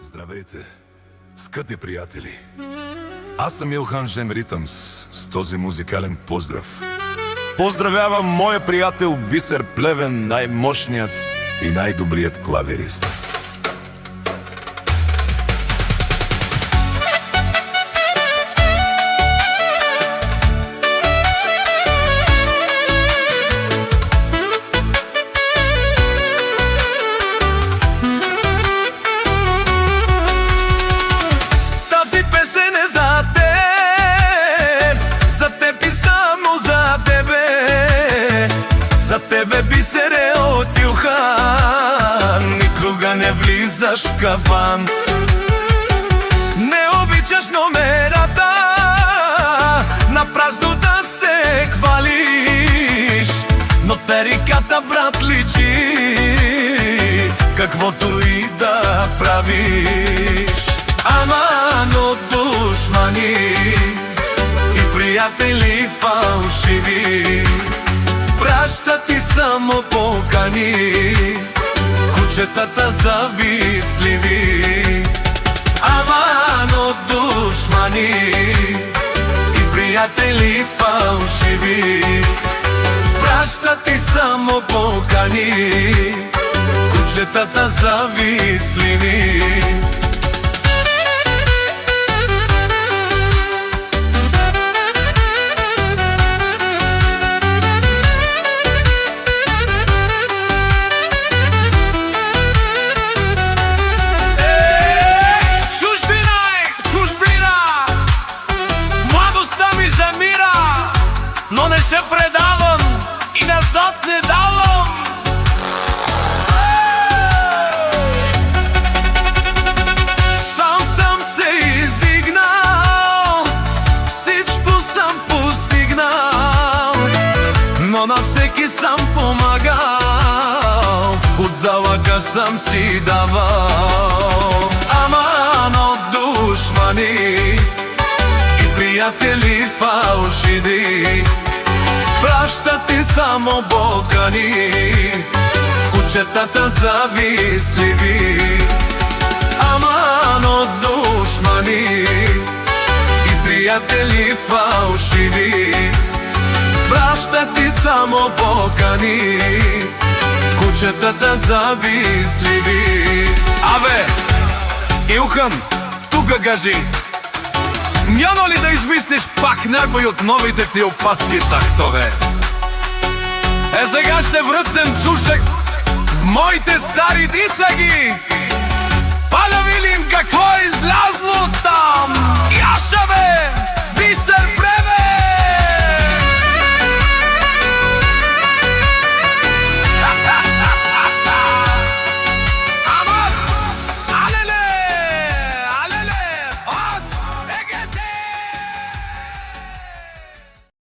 Здравейте, скъпи приятели! Аз съм Илхан Жем Ритъмс с този музикален поздрав. Поздравявам моя приятел Бисер Плевен, най-мощният и най-добрият клаверист. За тебе, Бисере, от Илхан, никога не влизаш в капан. Не обичаш номерата, на празно да се хвалиш, но териката, брат, личи, каквото и да правиш. Аман от душмани и приятели фалшиви пращат ти само покани, кучетата завистливи. Аман от душмани и приятели фалшиви пращат ти само покани, кучетата завистливи. Но не се предавам и назад не давам. Сам съм се издигнал, всичко съм постигнал, но на всеки съм помагал, от залъка съм си давал. Аман от душмани и приятели фалшиви пращат ти само покани, кучетата завистливи. Аман от душмани и приятели фалшиви пращат ти само покани, кучетата завистливи. Абе, Илхан, тука кажи, няма ли да измислиш пак някой от новите ти опасни тактове? Сега ще врътнем чушек в моите стари дисаги.